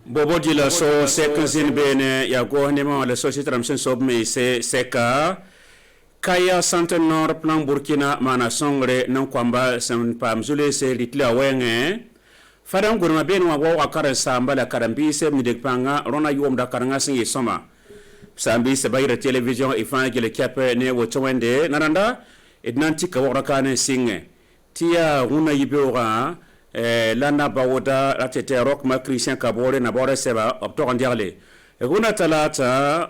Bobo di la so sekunzin bene ya go nema la société ramsen sob me se seka kaya santé nord plan Burkina mana songre non kwamba san pamzule se litla wenge fadan gurma ben wa wa karan samba la karambi se mi de panga rona yom da karanga sin yesoma sambi se bayra television ifan gele kape ne wo towende naranda ednanti ka wa kana singe tia una yibora lana bawoda ratete rock ma christian kabore na bore seba opto ndiarle runa talata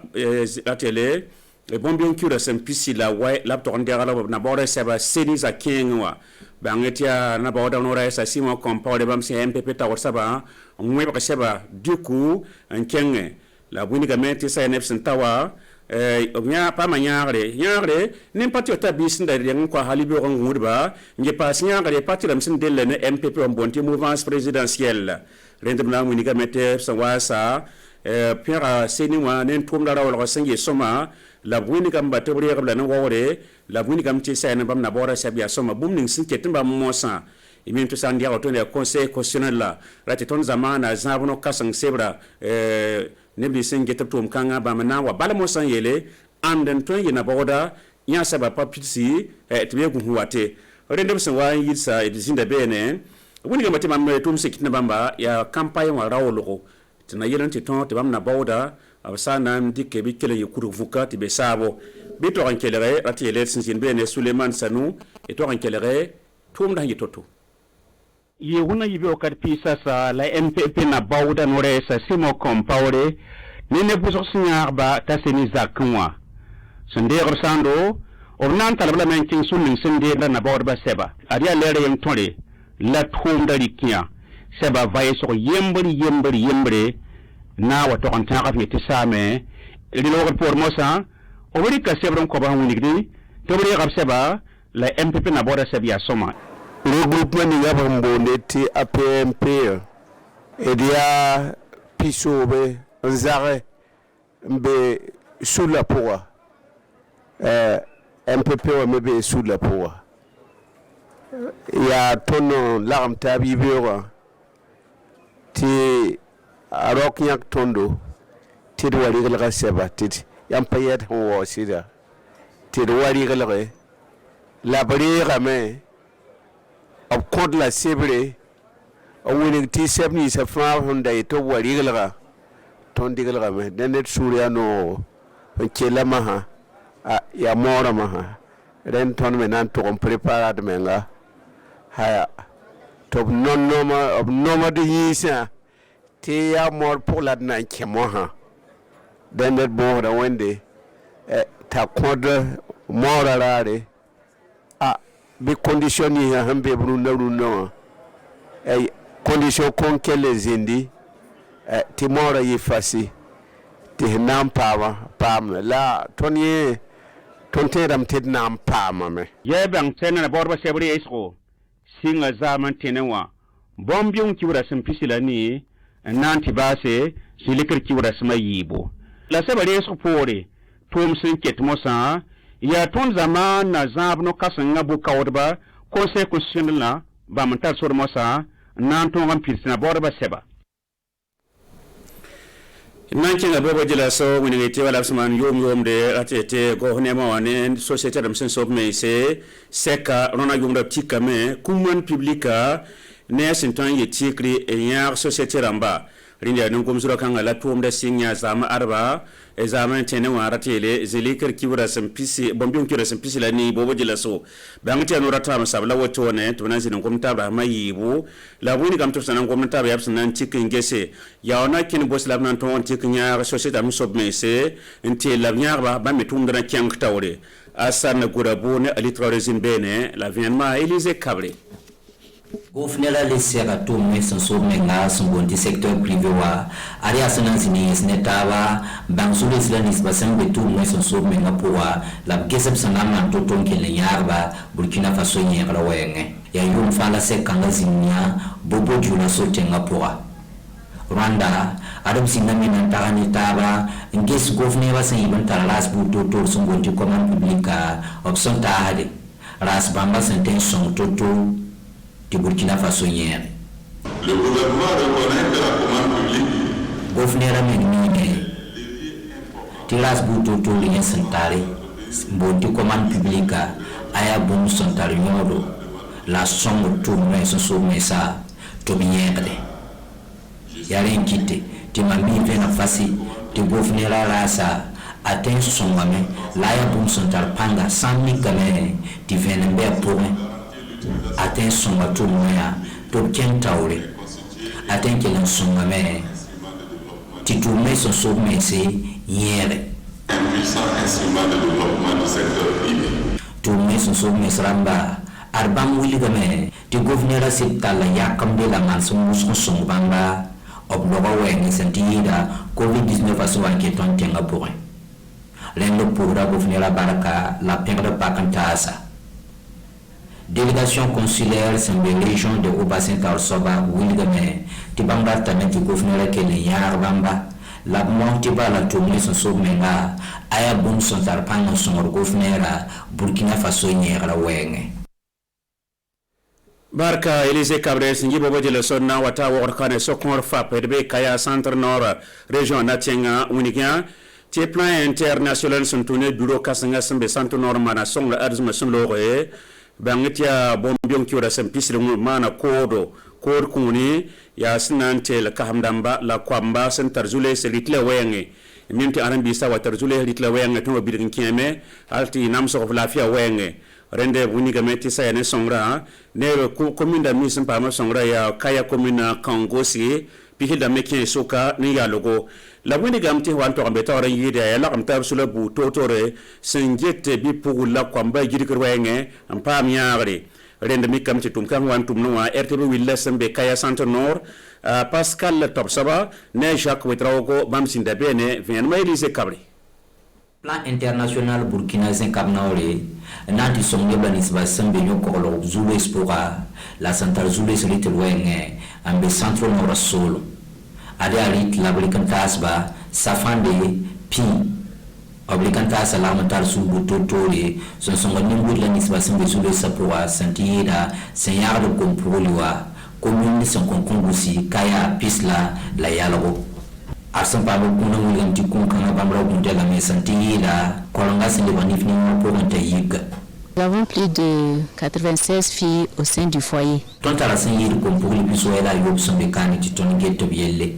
atele bombion kura sem pisila wa lapto ndiarla na bore seba seni za kingwa bangetia na bawoda nora sa simo compore bam se mpp ta saba ngwe ba seba duku nkenge la bunika menti sa nefsin tawa nya pa manyare nyare nim pati ta bis ndari yang kwa halibi ron ngurba nge pas nyare pati ram sin delle ne MPP on bonti mouvance présidentielle rendem na munika mete sawasa pera seni wa nen tum dara wala sangi soma la bunika mbate bri rabla na wore la bunika mti sa na bam na bora sabia soma bum ning sin ketin ba mosa imin to sandia auto ne conseil constitutionnel la ratiton zamana zabuno kasang sebra nebli sen getap tum kanga ba mana wa bala mo san yele anden ton yina boda nya saba papitsi tibe ku huwate rendem sen wa yitsa edizinda bene woni ga matima me tum sekitna bamba ya campagne wa rawolo tina yelan ti ton tibam na boda abasana ndike bi kele yukuru vuka tibe sabo bi to ran kelere rati yele sin bene Suleiman Sanu e to ran kelere tum da yitoto ye wuna yibe o karpi sasa la MPP na bawda nore sa simo kompawre nene buzo sinyar ba taseni zakwa sende resando ornan talabla men king sunin sende na bawda ba seba aria lere yang tore la tum dari kiya seba vaye so yembre na wato on ta kafi tisame rilo ko por mosa o wori ka sebron ko ba hunigdi to bari gab seba la MPP na bawda sebia soma regroupement ni yaba mbonde ti APMP edia pisobe nzare mbe sula poa MPP wa mbe sula poa ya tono laram tabi bewa ti arok yak tondo ti wari gala seba ti yampayet ho sida ti wari gala la bari game of code la sebre a winning T7 is a far Honda to Warigala Tondigala me then it Suriano Chela Maha Yamora Maha then Tonmenan to prepare the menga higher top non normal of nomad yisa Tia more polad night Chamoha then that more than one day Taquadra more rare be condition yi hambe bruno condition konkele zindi timora yi fasi ti nam pam la tonye tonteram ted nam pam me ye bang tena na borba sebri esko singa zaman tenewa bombyung kiwra simpisila ni nanti base silikir kiwra smayibo la sebri esko pore tum sinket mosa ya ton zaman na zabno kasanga bu kawdba conseil constitutionnel na ba mantar sur mosa nan ton am pisna borba seba nanki na bobo jila so woni ngeti wala sman yom de atete go honema wane société dam sen sob me se seka rona yom da tikame kumman publica ne sintan yetikri e nyar société ramba rinda nun kum sura kan ala tum da sinya zama arba e zaman tene wa ratele zelikar kiwra sampisi bombion kiwra sampisi la ni bobo jila so bangti anura ta masabla woto ne to nan sin kum tabra mayibu la buni kam to sanan kum tabra yabs nan cikin gese ya ona kin bos lab nan ton cikin ya société am sob mese enti la nyarba ba metum dana kyank tawre asan gurabu ne alitrorezin bene la vienma Elise Cabré Gofnela lesera to meson so menga songondi secteur privé wa aria sananzini snetaba bangsule slanis basam betu meson so menga poa la gesep sanama to tonkele yarba Burkina Faso nyera wenge ya yum fala sekanga zinya bobo jula so tenga poa Rwanda Arab sinamina tagani taba nges gofnela sayiban talas buto to songondi commande publique option tahade ras bamba sentention toto du Burkina Faso. Le gouvernement reconnaît que la commande publique gouverneur mine tiras buto to lien santare bonti commande publique aya bon santare nyodo la songo to mais so mesa to biengde yaren kite ti mami vena fasi ti gouverneur rasa atteint son game la ya bon santare panga sami game ti vena be pour atteint son to moya to kentaure atteint que son game ti to mais so mesa yere puissant instrument de développement du secteur privé. To mais so mesramba arbam wili game ti gouverneur siptala yakam de la mansum son bamba obloba wen sentida covid-19 aso anke ton tenga pour lendo pour la gouverneur baraka la perdre pakantasa délégation consulaire sembe région de Obasin Tarsoba wili game ti bamba tamen ti gouverneur ke le yar bamba la monte ba la tourner son menga aya bon son tarpang son gouverneur Burkina Faso nyera wenge barka Elise Cabré singi bobo de sonna wata workane sokor fa perbe kaya centre nord région natinga unikia ti plan international son tourner bureau kasanga sembe centre nord mana song la arzuma son lore bangitia bombion kiora sempisle mana kodo kor kuni ya sinante la kahamdamba la kwamba sen tarzule selitle wenge mimti arambi sa wa tarzule litla wenge to bidin keme alti namso of lafia wenge rende wuni gameti sa ne songra ne commune da mi sempa ma songra ya kaya commune kangosi pihida mekin soka ni ya logo la wuni gamti wanto ambeta ran yide ya la kamtar sula bu totore senjete bi pour la kwamba gidir wenge ampa miagre rende mi kam ci tum kan wan tum no RTB willa sembe kaya centre nord Pascal Topsaba ne Jacques Wetraogo bam sinda bene vien ma Elise Cabré plan international Burkina Faso nati sombe banis ba sembe nyokolo zulu espora la centrale zulu selite wenge ambe centre nord solo ade alit la brikantas ba safande pi obligantas la montar su butotore son ngoni la nisba sembe zulu sapora santira senyar de kompoliwa commune son konkongusi kaya pisla la yalago arsan pabo kuna mulim ti kunkanga bamra kunde la mesantira kolanga sinde banifni pour ntayiga. Nous avons plus de 96 filles au sein du foyer. Tontara sanyiri kompoli bisoela yob sombe kani ti tongeto bielle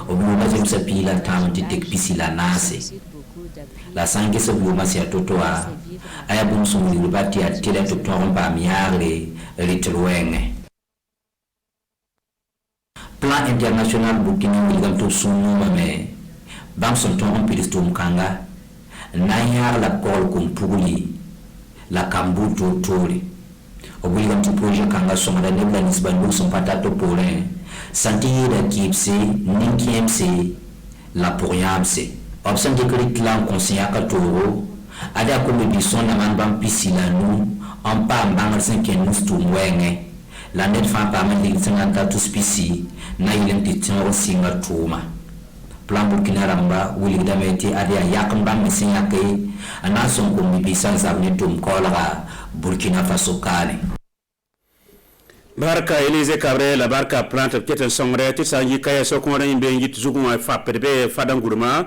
obluba zemsa pila tamti tek pisila nase la sangue se bluma si atotoa aya bum sumuli rubati atila to tomba miare ritruenge. Plan international Burkina Faso sunu mame bam son ton pilisto mkanga nanya la kol kumpuli la kambuto tori obligam to projet kanga somada nebla nisbandu son patato pole santira kipse ninkmc la poriamse obsan de clan conseiller katoro ada ko be bison na man bam pisila nu en pa mbangal 5 nous tout wenge la net fa pa man lig sanganta to spisi na yilen ti tino singa tuma plan Burkina ramba wuli dameti adia yakam bam misinya kay ana son ko mi bisan sabni tum kola Burkina Faso kane barka Elise Cabré la barka plante keten songre ti sangi kaya sokore imbe ngit zuguma fa perbe fadanguruma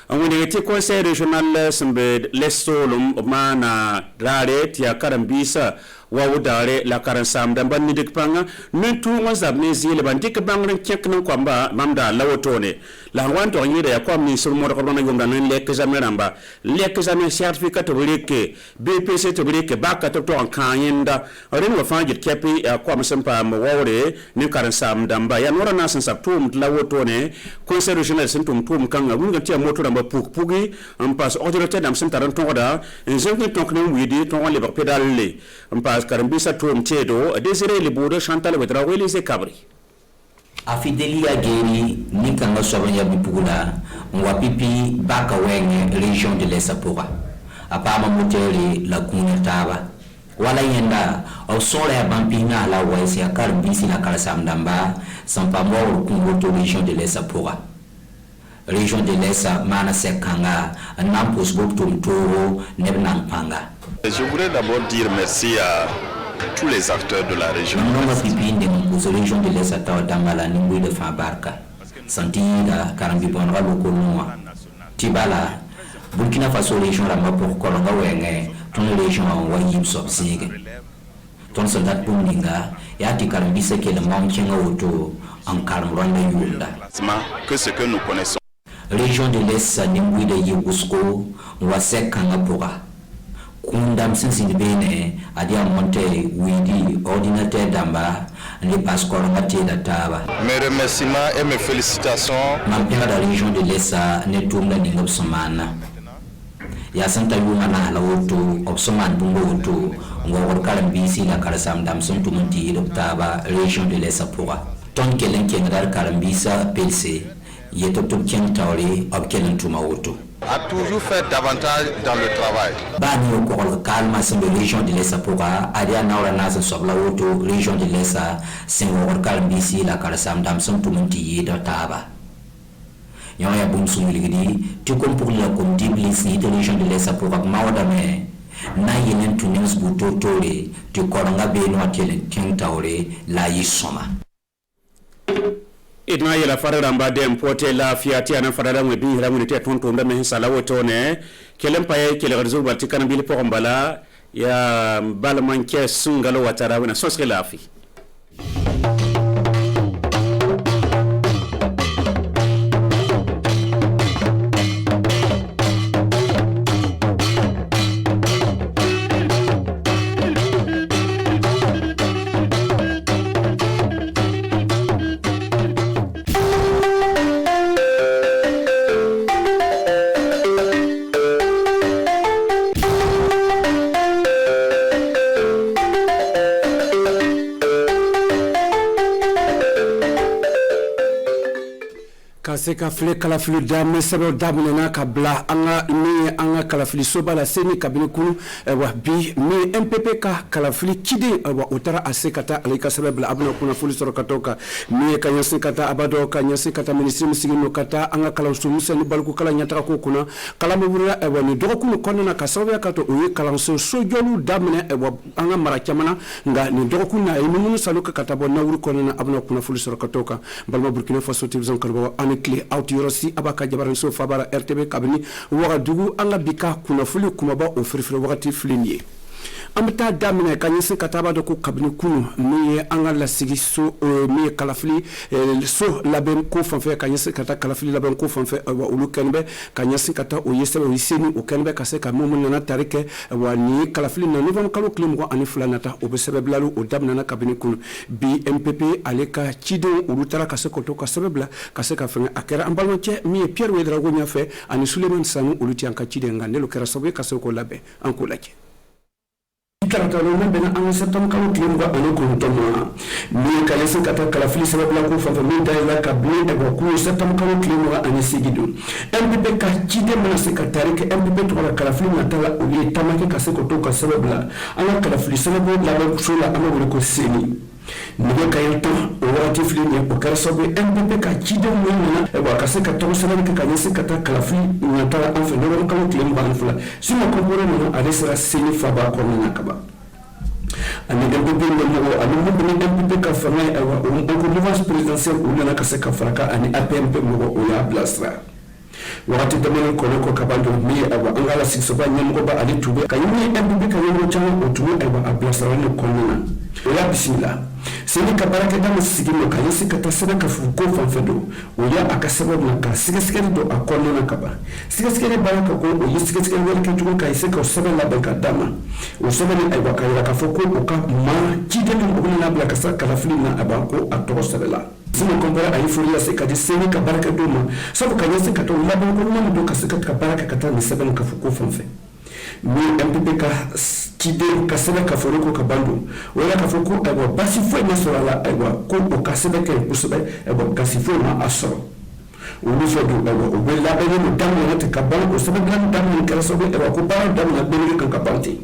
amune ti conseil régional sembe lesolum mana rare ti akarambisa wawudare la karansam dan ban nidik panga nentu wazab ne zile ban dik bangren kek nan kwamba mamda lawotone la wanto nyire ya kwam ni sur mo ko na yomda nan lek jameramba lek jamer certificat to breke BPC to breke baka to an kanyenda ren wa fangit kepi ya kwam sempa mo wawre ni karansam damba ya nora na san saptum lawotone conseil régional sentum tum kanga mun ga moto damba pugi en passe autorité dam sen taran tonda en jengni tonkne widi ton le pedale en passe karambisa tum tedo Désiré Libodo Chantal Wetraogo Elise Cabré afidelia geri ni kanga soban ya bipugula mwa pipi baka wenge région de l'Esapora apama moteli la kunyataba wala yenda au sole ya bampina la waisi ya karbisi na karasamdamba sampa mwa kungoto région de l'Esapora région de l'Esa mana sekanga nampos boktum toro nebnang panga. Je voudrais d'abord dire merci à tous les acteurs de la région. Nous avons pipi de la région de l'Esa tawa dambala nimbu de Fabarka. santida karambi bonra lokonoa tibala Burkina Faso région ramba pour kolonga wenge ton région wa yib sobsige ton soldat bundinga ya ti karambi se ke le mankenga auto en karmronda yunda que ce que nous connaissons région de l'Est nimbuide yibusko wa sekanga pora kundam sinsin bene adia monte widi ordinateur damba les passeports ngati databa. Mes remerciements et mes félicitations. Mampira da région de l'Est ne tumda ningop somana ya santa yuma na la woto opsoman bungo woto ngor kalam bisi la karasam dam son tumunti doctaba région de l'Est pora ton kelen kengar kalam bisa pelse yetotop ken tawri ob kelen tuma woto a toujours fait davantage dans le travail. Bani au corps calme c'est la région de l'Est pora adia naura nasa sobla woto région de l'Est c'est ngor kalam bisi la karasam dam son tumunti doctaba Yoya Bunsu Ligidi, tu comme pour la comptabilité de région de l'Est pour Mawadame, Nayen Tunis Buto Tore, tu Koranga Beno Atiel Kentaure, la Yisoma. Idna yela farada mbade mpote la fiati ana farada mwebi hila mwete tonto mdame hinsala wotone kelempa ya kele garzo batikana bili pokombala ya balamanke sungalo watara wena sosre lafi. Seka fle kalafili dame sebe dame na kabla anga ni anga kalafili soba la seni kabine kunu wa bi mi MPP ka kalafili kide wa utara asekata alika sebe bla abuna kuna fuli soro katoka mi ka nyasi kata abado ka nyasi kata ministri musigino kata anga kalausu musa ni balku kala nyataka ko kuna kala mubura wa ni doko kunu konna na kasabe kato uyi kalanso sojolu dame wa anga marakemana nga ni doko kuna imunu saluka kata bona wuru konna na abuna kuna fuli soro katoka balma Burkina Faso tibzon karbo anikli Autiosi abaka jabaran so fabara RTB kabini wagadugu anga bika kuna fuli kumaba ofirifire wagati flinye amta damina kanyese kataba do ko kabini kunu mi anga la sigi so mi kalafili so laben ko fanfe kanyese kata kalafili laben ko fanfe wa ulu kenbe kanyese kata o yesebe o yiseni o kenbe kase ka momun na tarike wa ni kalafili na novam kalo klim ko ani flanata o besebe blalu o damina na kabini kunu BMPP aleka chido ulu tara kase ko to kasebe bla kase ka fenga akera ambalma che mi Pierre Wedra go nyafe ani Suleiman Sanu ulu ti anka chide ngandelo kera sobe kase ko labe anko lake Karatalo bena an septam kalo kilimba ane kuntoma mi kalese kata kalafili sababu la ko fafa mi dai ka bli e ko ku septam kalo kilimba ane sigidu MPP ka chide mana sekretari ke MPP to la kalafili natala o ye tamake ka se ko to ka sababu la ana kalafili sababu la ba kusula ama wole ko seni nibe kayelto o wati fili o karasobe MPP ka chide mwana e ba ka se ka to sababu ke ka se kata kalafili natala an fe no kalo kilimba an fula sima ko bore no adesera seni fa ba ko na kaba ani MPP no ani mo ni MPP ka fana o ko mouvance présidentielle o na ka se ka faraka ani APMP mo o ya blastra wakati damene ko kabando mi aba angala siksoba nyamgo ba ali tube kayuni MPP ka nyamgo chama o tube aba blastra ne konona o ya bismillah seni kabaraka damu sigino kayisi katasana ka fuko fanfedo o ya akasaba na ka sigasigari do akono na kaba sigasigari baraka ko o yisigasigari wala ke tuko kayise ka osaba la banka dama o saba ni aywa kayira ka foko o ka ma chideni o na bla kasa kala filina abanko atoro sabela sino kompara ayi furia se kadi seni kabaraka do ma sabu kayise ka to la banko no do kasika kabaraka kata ni saba ka fuko fanfe mi MPP ka chide kasebe ka foroko ka bando wala ka foko ebo basi fo na so la ebo ko o kasebe ka kusebe ebo kasi fo na asoro o lu fo do ebo o be la be no damu na te ka bando sebe gran damu ka so be ebo ko ba damu na be ka ka banti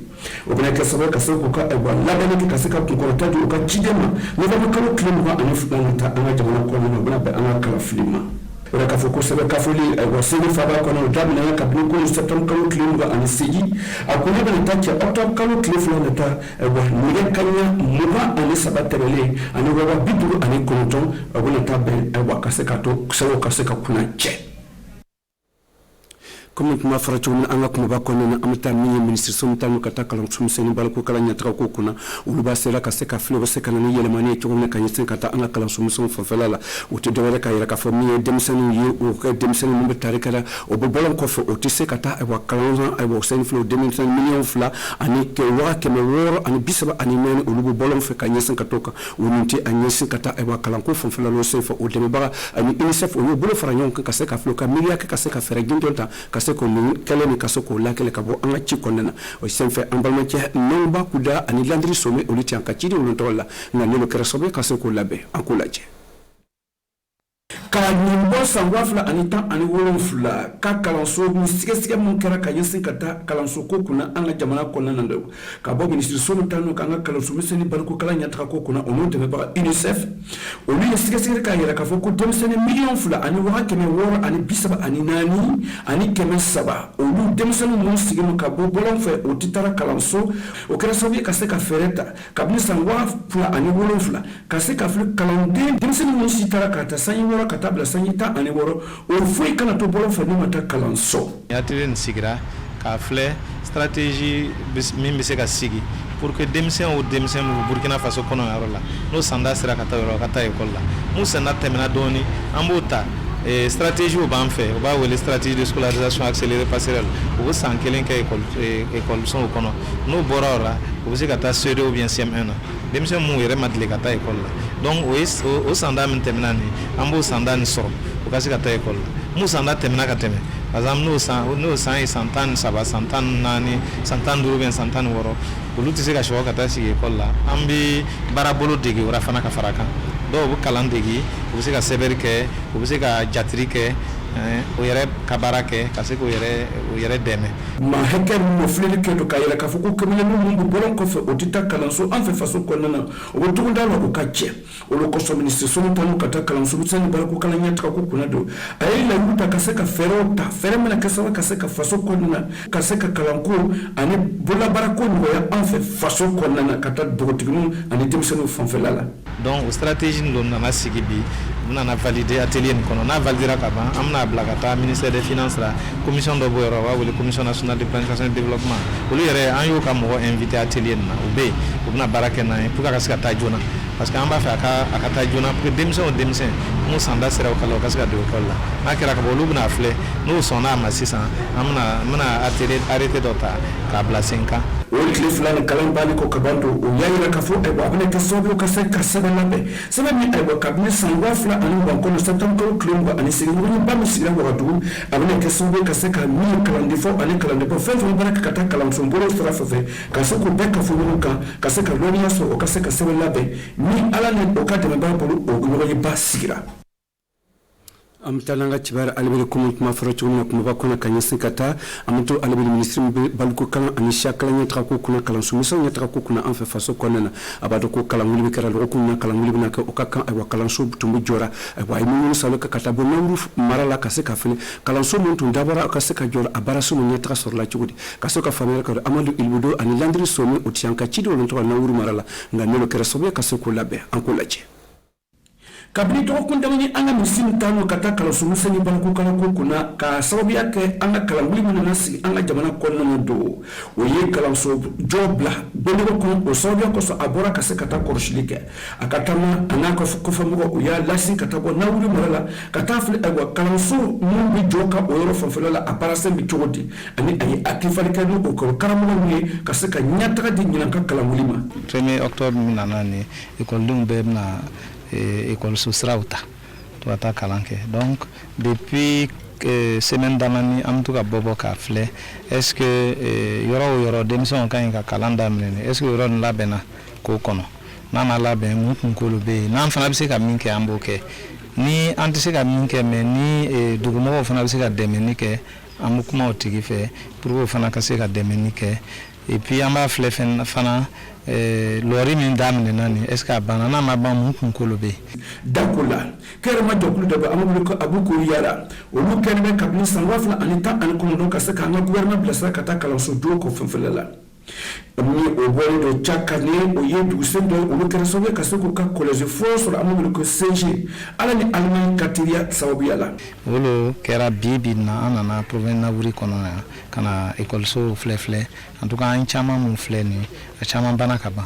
o be ka so ka so ko ka ebo la be ka se ka ko ko ta do ka chide ma no ba ka ko klima ani fu na ta ana jamana ko no ba ana ka filima wala ka foko sebe ka foli wa seni faba kono damina ka bulu ko septembre kalo klimuga ani sigi akuna bana tachi octobre kalo klifla nata wa niga kanya muba ani sabaterele ani wa biduru ani konton abuna tabe wa kaseka to sawo kaseka kuna che comme kuma faracho na anga kuma bakona na amta minye ministre somtanu kata kala sumseni balko kala nyatra ko kuna uluba sera kaseka flo seka na yele mani to na kanyisen kata anga kala sumson fafala uti dewere ka yira ka famille demseni yi o ka demseni mbe tarikala o bolon ko fo otise kata e wa kala e wa sen flo demseni million fla ani ke wa ke me woro ani bisaba ani men ulubu bolon fe kanyisen katoka uninti anyisen kata e wa kala ko fafala lo sefa o demba ani unicef o bolo faranyon ka seka flo ka milia ka seka fere gindonta kaseko kele ni kasoko la kele kabo anga chikondana o senfe ambalma che nomba kuda ani landri some oliti anka chidi olontola na nelo kera sobe kasoko labe akulaje ka nimbo sangwafla anita ani wolonfla ka kalanso mu siga mun kera ka yesin kata kalanso ko kuna anga jamana konna nando ka bo ministre sonu tanu ka anga kalanso miseni balko kala nyatra ko kuna ono de ba UNICEF o ni siga ka yera ka foko demsene million fla ani wa keme woro ani bisaba ani nani ani keme saba o lu demsene mun siga mun ka bo bolon fe o titara kalanso o kera sobi ka se ka fereta ka bin sangwafla ani wolonfla ka se ka flu kalande demsene mun sitara ka ta sanyi woro ka tabla sanyita ani woro o foi kana to bolo fa mata kalanso yatren sigira ka fle stratégie min be se ka sigi pour que demsen o demsen mu Burkina Faso kono yarola no sanda sira ka tawro ka tay kolla mu sanda temena doni ambota stratégie o ban fait o ba wele stratégie de scolarisation accélérée passerelle o san kelen ka école son kono no borora o se ka ta CE2 ou bien CM1 demsen mu yere madle ka tay kolla donc o sanda min temena ni ambo sanda ni so o ka se ka tay kolla mu sanda temena ka teme par exemple no san santan saba santan nani santan duru ben santan woro olu tise ka shoka ta sigi kolla ambi barabolo degi ora fana ka faraka do bu kalan degi o se ka seber ke o se ka jatri ke o yere kabara ke ka se ko yere deme ma heker mo flele ke to kayela ka fuko kemele no mungu bolon ko fe otita kalanso an fe faso ko nana o to ndalo ko kache o lo ko so ministre so tanu kata kalanso mutani bala ko kala nyatra ko kuna do ay la luta ka se ka ferota fermena ka se ka faso ko nana ka se ka kalanko ani bola barako no ya an fe faso ko nana kata dogotigum ani demseno fanfelala donc stratégie ndo na sigibi na valider atelier kono na validera ka ba amna blagata ministère des finances la commission de boero wa le commission nationale de planification et développement o le yere an yo ka mo inviter atelier na ube na baraka na pour ka ska ta jona parce que amba fa aka ta jona pour demsen mo sanda sera o kala ka ska de kolla na kira ka bolu na fle no sona ma 600 amna atelier arrêté dota ka blasenka o klifla na kalambali ko kabando o yayira ka fo e wa bene ka sobo ka se ka sebe labe sebe mi e wa kabine sangwafla ani banko no satam ko klumba ani sigi woni ba mi sigi wa du abene ka sobo ka se ka mi kalande fo ani kalande po fe fo baraka kata kalam so mboro stra fo fe ka se ko beka fo no ka se ka lonia so o ka se ka sebe labe ni ala ne o ka de ba bolo o go yi ba sigira amtalanga chibara alibele kuma faracho na kuma bakona kanyasi kata amto alibele ministre balko kala anisha kala nyatra ko kuna kala sumisa nyatra ko kuna anfa faso kona abado ko kala nguli kala ro kuna kala nguli na ka okaka ay wa kala so tumbu jora ay wa imu salo ka kata bo namru marala ka se ka fele kala so muntu ndabara ka se ka jora abara so nyatra sor la chudi ka so ka famela ka amadu ilbudo ani landri so me otianka chido lonto na wuru marala nganelo kera sobe ka se ko labe ankolaje kabli to ko ndamani anga musim tano kata kala sumusa ni banko kala ko kuna ka sababu yake anga kala nguli mun nasi anga jamana ko no do o ye kala so jobla bele ko o sababu ko so abora ka se kata ko shilike akatama anga ko famu ko ya lasi kata ko na wuri marala kata fle agwa kala so mun bi joka o yoro fanfela apara se bi chodi ani ay akifalika no ko karamo ni ka se ka nyata di nyina ka kala nguli ma 1er octobre nanani école dum bebna école Sousrauta to ata kalanke donc depuis semaine danani am to ka bobo ka fle est-ce que yoro demison kan ka kalanda mene est-ce que yoro la bena ko kono nana la ben mutun ko be nan fana bi se ka minke amboke ni antise ka minke me ni dugumo fana bi se ka demenike amukuma otigi fe pour fana ka se ka demenike et puis amba fle fana lori min daminɛ nani est ce que a banna n'a ma ban mun kunkolo bɛ yen. Dakola kɛrɛma jɛkulu dɔ bɛ an bolo ko Abu Kuriyara olu kɛlen bɛ kabini san 2019 ka se k'an ka gouvernement bilasira ka taa kalanso jo ko fɛnfɛlɛ la ni o bɔlen do cakane o ye dugusen dɔ olu kɛra sababu ka se k'u ka collège fɔlɔ sɔrɔ an bolo ko CG ala ni Allemagne ka teriya sababuya la olu kɛra bi na an nana province Naburi kɔnɔ yan ka na écoleso filɛ en tout cas an caman mun filɛ nin a caman bana ka ban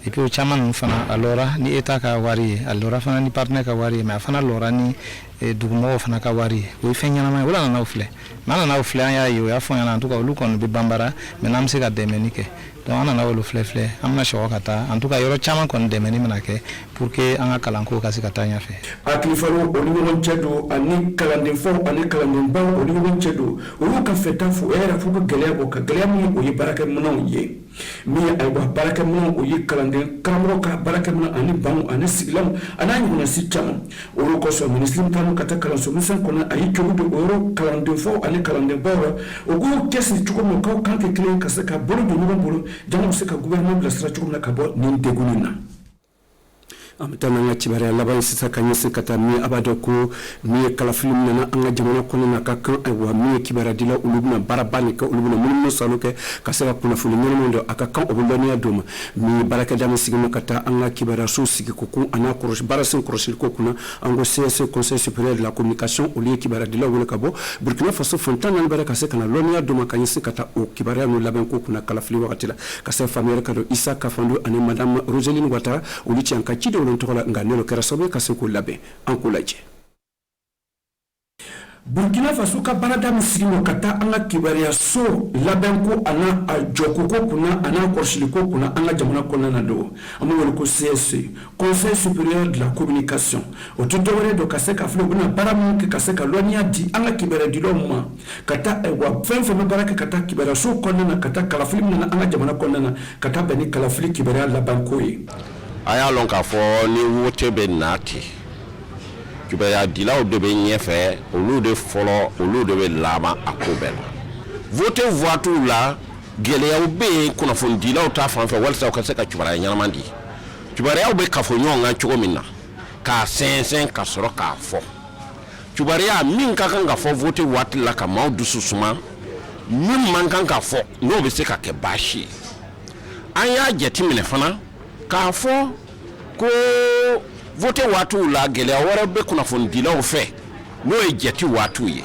et puis o caman ninnu fana a lɔra ni État ka wari ye a lɔra fana ni partenaire ka wari ye mais a fana lɔra ni dugumɔgɔw fana ka wari ye o ye fɛn ɲɛnama ye o la nana o filɛ mais an nana o filɛ an y'a ye o y'a fɔ ɲɛna en tout cas olu kɔni bɛ banbara mais n'an bɛ se ka dɛmɛni kɛ donc an nana olu filɛ an bɛna sɔgɔ ka taa en tout cas yɔrɔ caman kɔni dɛmɛni bɛna kɛ pour que an ka kalanko ka se ka taa ɲɛfɛ. hakilifalo olu ɲɔgɔn cɛ don ani kalandenfaw ani kalandenbaw olu ɲɔgɔn cɛ don olu ka fɛta fo yɛrɛ fo ka gɛlɛya bɔ ka gɛlɛya min o ye baarakɛminɛnw ye min ye ayiwa baarakɛminɛnw o ye kalanden karamɔgɔ ka baarakɛminɛn ani banw ani sigilanw a n'a ɲɔgɔnna si caman olu kosɔn minisiri kan ka taa kalanso misɛn kɔnɔ a ye cogo don o yɔrɔ kalandenfaw ani kalandenbaw la o k'u cɛsiri cogo min k'aw kan kɛ kelen ka se ka bolo don ɲɔgɔn bolo jama bɛ se ka gouvernement bilasira cogo min na ka bɔ nin degun na. An bɛ taa n'an ka kibaruya laban sisan ka ɲɛsin ka taa min a b'a dɔn ko min ye kalafili min nana an ka jamana kɔnɔ na ka kan ayiwa min ye kibaruya dila olu bɛna baaraba nin kɛ olu bɛna munumunu salo kɛ ka se ka kunnafoni ɲɛnama dɔ a ka kan o bɛ lɔnniya d'o ma min ye baarakɛda min sigilen ka taa an ka kibaruyaso sigi ko kun a n'a kɔlɔsi baarasen kɔlɔsili ko kunna an ko CSC conseil supérieur de la communication olu ye kibaruya dilaw wele ka bɔ Burkina Faso fantan naani bɛrɛ ka se ka na lɔnniya d'o ma ka ɲɛsin ka taa o kibaruya ninnu labɛn ko kunna kalafili wagati la ka se faamuyali ka don Isa Kafando ani madame Roseline Ouattara olu ci an ka ci dɔw tɔgɔ la nka ne kɛra sababu ka se k'o labɛn an k'o lajɛ. Burkina Faso ka baarada min sigilen ka taa an ka kibaruyaso labɛn ko a n'a a jɔko ko kunna a n'a kɔlɔsili ko kunna an ka jamana kɔnɔna na don an bɛ wele ko CSC conseil supérieur de la communication o tɛ dɔwɛrɛ don ka se ka filɛ u bɛna baara min kɛ ka se ka lɔnniya di an ka kibaruya ma ka taa wa fɛn fɛn bɛ baara kɛ ka taa kibaruyaso kɔnɔna na ka taa kalafili min na an ka jamana kɔnɔna na ka taa bɛn ni kalafili kibaruya laban ko ye. a y'a lɔn k'a fɔ ni wote bɛ na ten kibaruya dilaw de bɛ ɲɛfɛ olu de fɔlɔ olu de bɛ laban a ko bɛɛ la vote voituw la gɛlɛyaw bɛ yen kunnafoni dilaw ta fan fɛ walasa u ka se ka kibaruya ɲɛnama di kibaruyaw bɛ kafo ɲɔgɔn kan cogo min na k'a sɛnsɛn ka sɔrɔ k'a fɔ kibaruya min ka kan ka fɔ vote waati la ka maaw dusu suma min man kan ka fɔ n'o bɛ se ka kɛ baasi ye an y'a jateminɛ fana k'a fɔ ko vote waatiw la gɛlɛya wɛrɛ bɛ kunnafoni dilaw fɛ n'o ye jate waatiw ye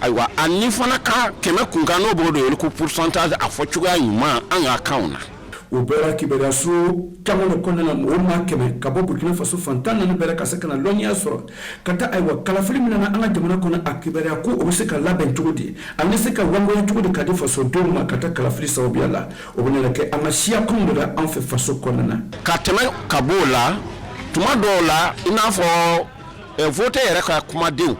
ayiwa ani fana ka kɛmɛ kunkan n'o b'o de wele ko pourcentage a fɔ cogoya ɲuman an ka kanw na o bɛɛ la kibaruyaso caman de kɔnɔna na mɔgɔ maa kɛmɛ ka bɔ Burkina Faso fantan naani bɛɛ la ka se ka na lɔnniya sɔrɔ ka taa ayiwa kalafili min nana an ka jamana kɔnɔ a kibaruya ko o bɛ se ka labɛn cogo di an bɛ se ka wangoya cogo di ka di fasodenw ma ka taa kalafili sababuya la o bɛ nana kɛ an ka siya kun dɔ la an fɛ faso kɔnɔna na ka tɛmɛ ka b'o la tuma dɔw la i n'a fɔ vote yɛrɛ ka kumadenw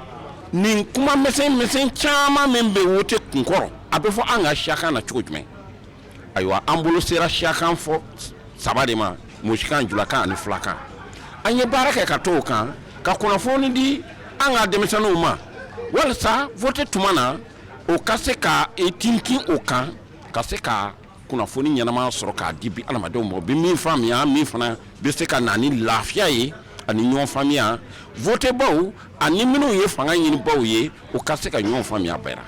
nin kuma misɛn caman min bɛ vote kunkɔrɔ a bɛ fɔ an ka siyakan na cogo jumɛn ayiwa an bolo sera siyakan fɔ saba de ma musikan julakan ani filakan an ye baara kɛ ka t'o kan ka kunnafoni di an ka denmisɛnninw ma walasa vote tuma na o ka se ka tintin o kan ka se ka kunnafoni ɲɛnama sɔrɔ k'a di bi adamadenw ma bi min faamuya min fana bɛ se ka na ni lafiya ye ani ɲɔgɔn faamuya vote baw ani minnu ye fanga ɲini baw ye o ka se ka ɲɔgɔn faamuya bɛɛ la.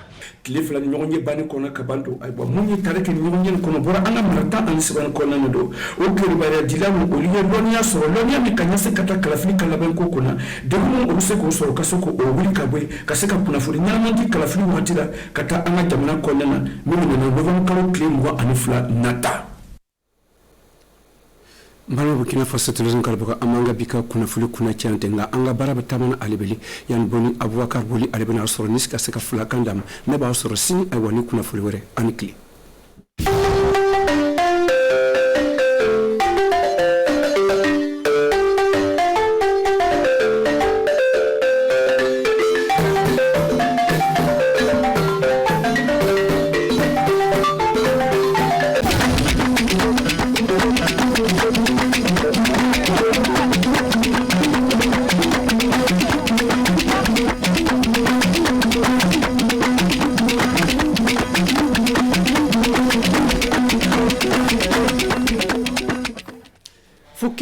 tile fila ni ɲɔgɔn ye banni kɔnɔ ka ban don ayiwa mun ye tare kɛ ɲɔgɔn ye kɔnɔ bɔra an ka mara tan ani saba kɔnɔna na don o kibaruya dila min olu ye lɔnniya sɔrɔ lɔnniya min ka ɲɛsin ka taa kalafili ka labɛn ko kunna degun min o bɛ se k'o sɔrɔ ka se k'o wuli ka bɔ yen ka se ka kunnafoni ɲɛnama di kalafili waati la ka taa an ka jamana kɔnɔna na min nana nɔgɔn kalo tile 22 nata. Mbalo Burkina Faso television kalbaka amanga bika kunnafoni kuna cyante nga anga baraba tamana alibeli yan boni Abubakar boli alibena soro niska seka fulakandam ne ba soro sini ay wani kunnafoni wore anikli.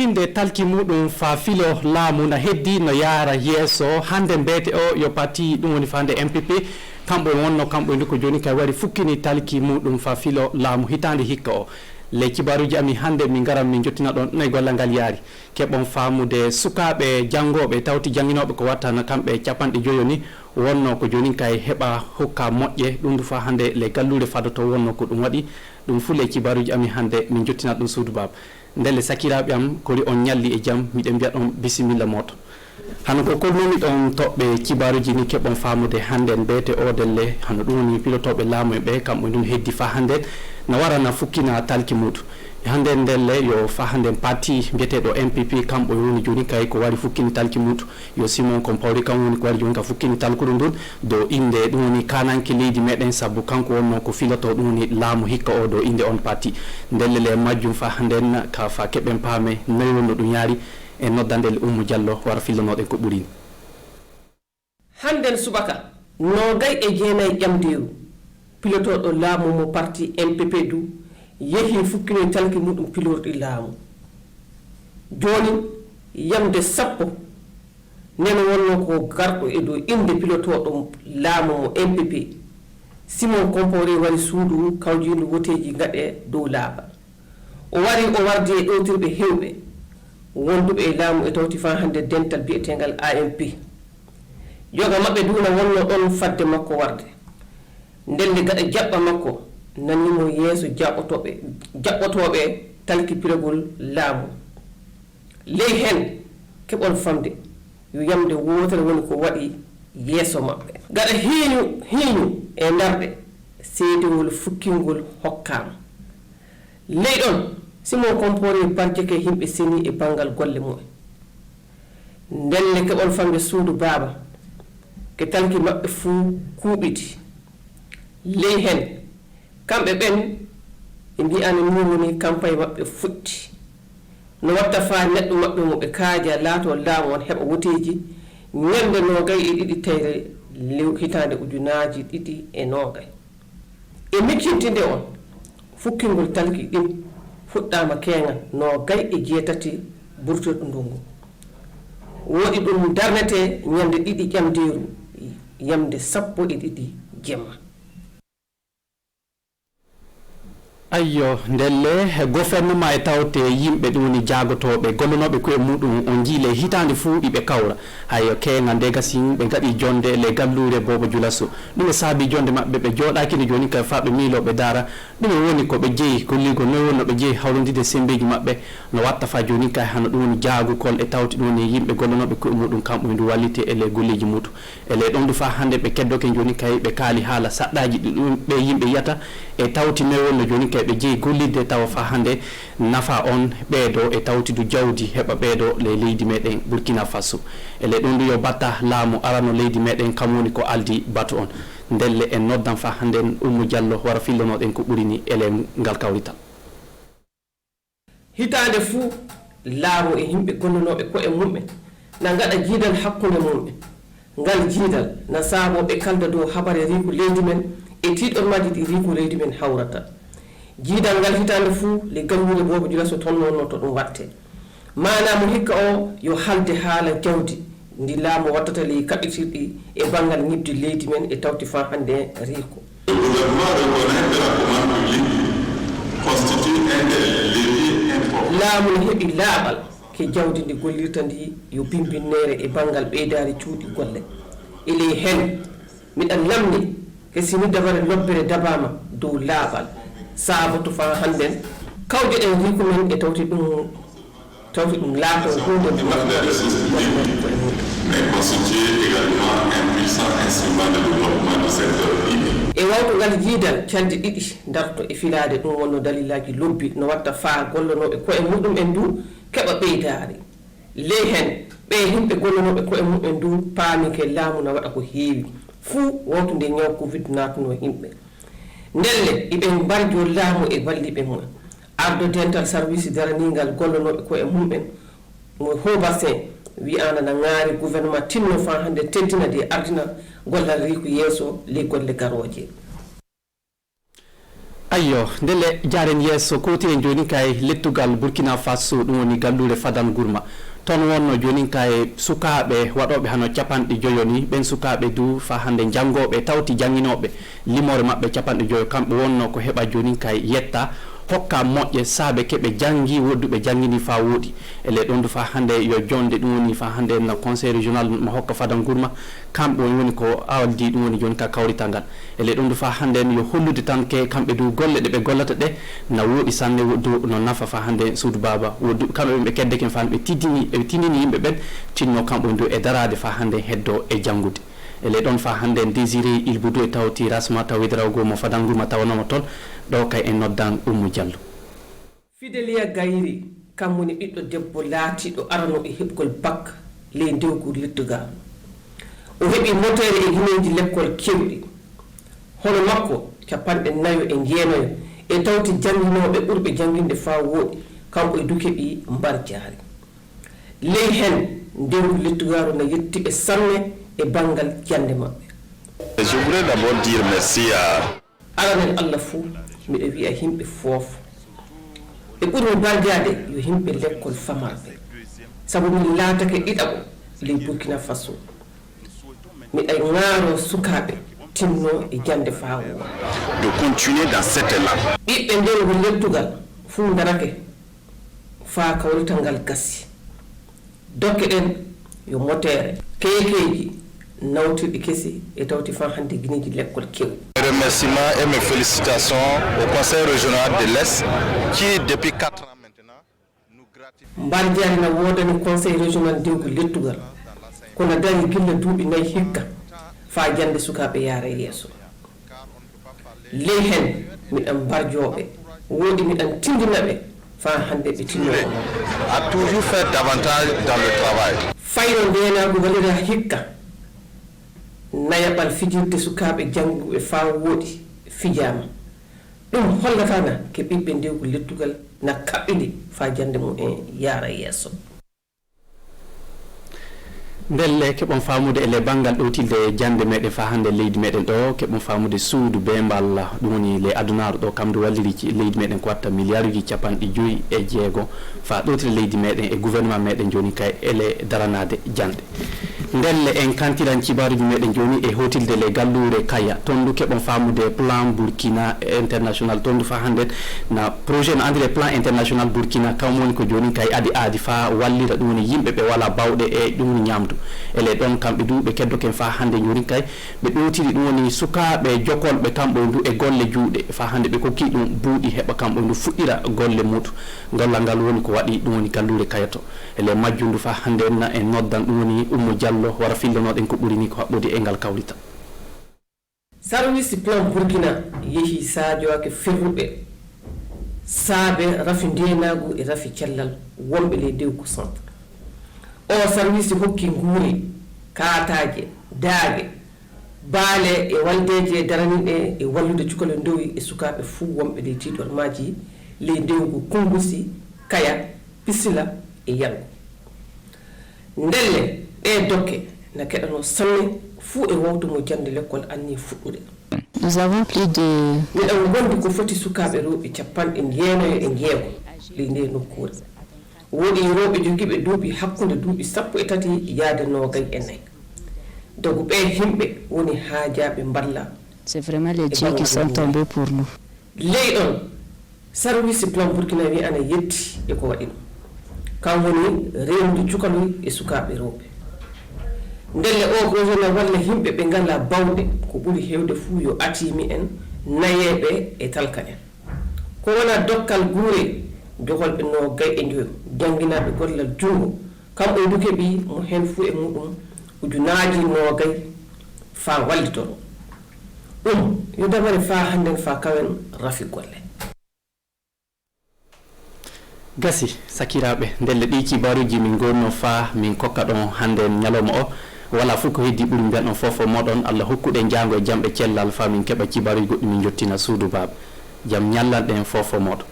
inde talki muɗum fa filo laamu na heddi no yaara yeeso hande mbete o yo parti ɗum woni fande MPP kamɓe wonno kamɓe ndu ko joni kay wari fukkini talki muɗum fa filo laamu hitande hikka o les kibaruji ami hande min garan min jottina ɗon nayi gollal ngal yaari keɓon famude sukaɓe jangoɓe tawti janginoɓe ko wattana kamɓe capanɗe joyo ni wonno ko joni kay heɓa hokka moƴƴe ɗum du fa hande les gallure fadoto wonno ko ɗum waɗi ɗum fu les kibaruji ami hande min jottina ɗum suudu baba ndelle sakiraɓe am kori on ñalli e jaam miɗen mbiya ɗon bisimilla moto hano ko kolnomi ɗon toɓɓe kibaruji ni keɓon famude hande mbete odelle hano ɗum woni pilotoɓe laamu e ɓe kamɓe ɗum heddi fa hande na warana fukkina talki muɗum hande ndelle yo fa hande parti mbiyeteɗo MPP kamɓe woni joni kay ko wari fukkini talki muɗum yo Simon Compaoré kam woni ko wari joni ka fukkini talkuɗo ndun dow inde ɗum woni kananke leydi meɗen saabu kanko wonno ko filoto ɗum woni laamu hikka o dow inde on parti ndelle le majjum fa handen ka fa keɓen paame noyi wonno ɗum yaari e noddandel Oumou Diallo wara fillonoɗen ko ɓurini handen subaka nogay e jeenayi ƴamderu pilotoɗo laamu mo parti MPP du yehi fukkini talki muɗum pilorɗi laamu joni yamde sappo neno wonno ko garɗo e dow inde pilotoɗo laamu mo MPP Simon Compaoré wari suudu kawjindu woteji gaɗe dow laaɓa o wari o wardi e ɗowtirɓe hewɓe wonduɓe e laamu e tawti fa hande dental biyetegal AMP yoga mabɓe duna wonno ɗon fadde makko warde ndelle gaɗa jaɓɓa makko nanimo yeeso jaɓɓotoɓe talki piragol laamu ley hen keɓon famde yo yamde wotere woni ko waɗi yeeso maɓɓe gaɗa hiiñu e darɗe seedewol fukkingol hokkama ley ɗon Simon Compaoré barjeke himɓe seni e bangal golle mumen ndelle keɓon famde suudu baaba ke talki maɓɓe fuu kuuɓiti ley hen kamɓe ɓen ɓe mbiyani ni woni campagne maɓɓe fuɗɗi no watta fa neɗɗo maɓɓe mo ɓe kaaja laato laamu on heɓa woteji ñande nogay e ɗiɗi teyre hitande ujunaji ɗiɗi e nogay e miccintinde on fukkingol talki ɗin fuɗɗama keeŋal nogay e jeetati burtoɗo ndungu woɗi ɗum darnete ñande ɗiɗi ƴamderu yamde sappo e ɗiɗi jemma ayyo ndelle gouvernement e tawte yimɓe ɗum woni jagotoɓe gollunoɓe koye muɗum on jiile hitande fuu ɗiɓe kawra hayo keegal nde gasi ɓe gaɗi jonde le gallure Bobo Dioulasso ɗum e saabi jonde maɓɓe ɓe jooɗakino joni kay fa ɓe miiloɓe daara ɗum e woni koɓe jeeyi golligo noyi wonno ɓe jeeyi hawlodide sembeji maɓɓe no watta fa joni kay hano ɗum woni jaagukol e tawte ɗum woni yimɓe gollunoɓe koye muɗum kamɓe ndu wallite e le golleji muɗum ele ɗon du fa hande ɓe keddoke joni kay ɓe kaali haala saɗɗaji ɗi ɗum ɓe yimɓe yiyata e tawti noyi wonno joni kay ɓe jeeyi gollidde tawa fa hande nafa on ɓeeɗo e tawtidu jawdi heɓa ɓeeɗo le leydi meɗen Burkina Faso ele ɗum du yo batta laamu arano leydi meɗen kam woni ko aldi batu on ndelle en noddan fa hande Oumou Diallo wara fillonoɗen ko ɓurini ele ngal kawrital hitande fuu laamu e yimɓe gollunoɓe koye mumɓe na gaɗa jiidal hakkude mumɓe ngal jiidal na saaboɓe kalda dow habare riku leydi men e tiiɗon majji ɗi riku leydi men hawrata jiidal ngal hitande fuu le gallure Bobo Dioulasso toon nonno to ɗum watte manamo hikka o yo halde haala jawdi ndi laamu wattata le kaɓɓitirɗi e bangal ñibdi leydi men e tawti fa hande riiko Le gouvernement reconnaît que la commande publique constitue un des leviers importants. laamu ne heɓi laaɓal ke jawdi ndi gollirta ndi yo bimbinere e bangal ɓeydari cuuɗi golle ele hen miɗan lamni ke sini dabare lobbere dabama dow laaɓal saabatu fa hannden kawje ɗen riku men e tawti ɗum laato hunde Mais constitue également un puissant instrument de développement du secteur privé. e wawtugal jiidal caldi ɗiɗi darto e filade ɗum wonno dalilaji lobbi no watta faa gollonoɓe koye muɗum en du keɓa ɓeydaari ley hen ɓe himɓe gollonoɓe koye muɗum du paami ke laamu no waɗa ko heewi fuu wontude ñaw covid natuno yimɓe ndelle iɓe mbarjo laamu e balliɓe mumen ardo dental service daranigal gollonoɓe koye mumɓen mo Hobartin wi anana ŋaari gouvernement tinno fa hande teddina de ardina gollal riku yeeso ley golle garoje ayyo ndele jaren yesso koti en joni kay lettugal Burkina Faso dum woni gallure Fadam Gourma ton wonno joni kay sukabe wadobe hano capande joyoni ben sukabe du fa hande jangobe tawti janginobe limore mabbe capande joyo kambe wonno ko heba joni kay yetta hokka moƴƴe saabe keɓe jangi wodduɓe jangini fa woodi ele ɗon du fa hande yo jonde ɗum woni fa hande no conseil régional mo hokka Fadam Gourma kamɓe woni ko awdi ɗum woni joni ka kawrita ngal ele ɗon du fa hande yo hollude tan ke kamɓe du golle ɗe ɓe gollata ɗe na woodi sanne woddu no nafa fa hande suudu baba woddu kamɓe ɓe kedde ken fa ɓe tinini yimɓe ɓen tinno kamɓe du e darade fa hande heddo e jangude ele ɗon fa hande désiré il boudou e tawti rasma tawidirago mo Fadam Gourma tawanoma toon ɗo kay en noddan Oumou Diallo. Fidelia Gayri kam woni ɓiɗɗo debbo laatiɗo arano e heɓgol bac ley ndewgu lettugal o heɓi motere e guineji l'école kewɗi hono makko 4 e jeenayo e tawti jannginoɓe ɓurɓe jannginde fa wooɗi kanko e du keɓi mbar jaari ley hen ndewgu lettugaru no yettiɓe sanne e bangal jande maɓɓe. Je voudrais d'abord dire merci à aranen Allah fou miɗo wiya himɓe foof ɓe ɓuri mbarjade yo himɓe l'école famarɓe sabu min laatake ɗiɗaɓo ley Burkina Faso miɗa ŋaaro sukaɓe tinno e jande fa de continuer dans cet élan. ɓiɓɓe ndewgo lettugal fuu darake fa kawrital gassi dokke ɗen yo motere keekeji nawtirɗi kesi e tawti fa hande guineji l'école kew. Remerciements et mes félicitations au Conseil régional de l'Est qui depuis 4 ans maintenant nous gratifie. Mbardiani na wodani Conseil régional dewgo lettugal kono dari gilla duuɓi 4 hikka fa jande sukaɓe yaara yeeso ley hen miɗan mbarjoɓe woodi miɗan tindinaɓe fa hande ɓe tinno a toujours fait davantage dans le travail. fayno ndenago walira hikka nayaɓal fijirde sukaɓe janguɓe fa wooɗi fijama ɗum hollatana ke ɓiɓɓe ndewgo lettugal na kaɓɓiɗi fa jande mum en yaara yeeso. ndelle keɓon famude ele bangal ɗowtilde jande meɗen fa hande leydi meɗen ɗo keɓon famude suudu be mballa ɗum woni le adunaru ɗo kamdu walliri leydi meɗen ko watta milliard uji 56 fa ɗowtile leydi meɗen e gouvernement meɗen joni kay ele daranade jande ndelle en kantiran cibaruji meɗen joni e hotilde le gallure kaya tondu keɓon famude plan Burkina international tondu fa hande na projet no andire plan international Burkina kam woni ko joni kay adi fa wallira ɗum woni yimɓe ɓe wala bawɗe e ɗum woni ñamdu ele ɗon kamɓe du ɓe keddoken fa hande joni kay ɓe ɗowtiri ɗum woni sukaɓe jokolɓe kamɓe du e golle juuɗe fa hande ɓe kokki ɗum buuɗi heɓa kamɓe du fuɗɗira golle muɗum gollal ngal woni ko waɗi ɗum woni gallure kayato ele majjundu fa hande na en noddan ɗum woni Oumou Diallo wara fillanoɗen ko ɓuri ni ko haɓɓude e ngal kawrita. Service plan Burkina yehi sajoake ferruɓe saabe rafi ndenagu e rafi cellal wonɓe ley dewgo centre o service hokki nguuri kaataje daage baale e waldeje daraniɗe e wallude cukale ndowi e sukaɓe fuu wonɓe ley tiɗor maji ley dewgo Kungusi Kaya Pisila e Yango ndelle ɗe dokke na keɗano sanne fuu e wawtumo jande l'école anni fuɗɗude. Nous avons plus de miɗan gondi ko foti sukaɓe rewɓe 90 ley nde nokkure woodi rewɓe jogiiɓe duuɓi hakkunde duuɓi 13 yaade 24 dogo ɓe himɓe woni haajaɓe mballa. C'est vraiment les dieux qui sont tombés pour nous. ley ɗon service plan Burkina wi ana yetti e ko waɗi ɗum kam woni rewde cukalu e sukaɓe rewɓe ndelle o projet no walla himɓe ɓe ngala bawɗe ko ɓuri hewde fuu yo atimi en nayeɓe e talka en ko wona dokkal guure joholɓe 25 jannginaɓe gollal junngo kamɓe du keɓi mo hen fuu e muɗum ujunaji 20 fa wallitono ɗum yo dabare fa hannden fa kawen rafi golle. gasi sakiraɓe ndelle ɗi cibaruji min gonno fa min kokka ɗon hande ñalawma o wala fof ko heddi ɓuri mbiyan ɗon fofo moɗon Allah hokkuɗen jango e jamɓe cellal fa min keɓa cibaruji goɗɗi min jottina suudu baba jam ñallanɗen fofo moɗon.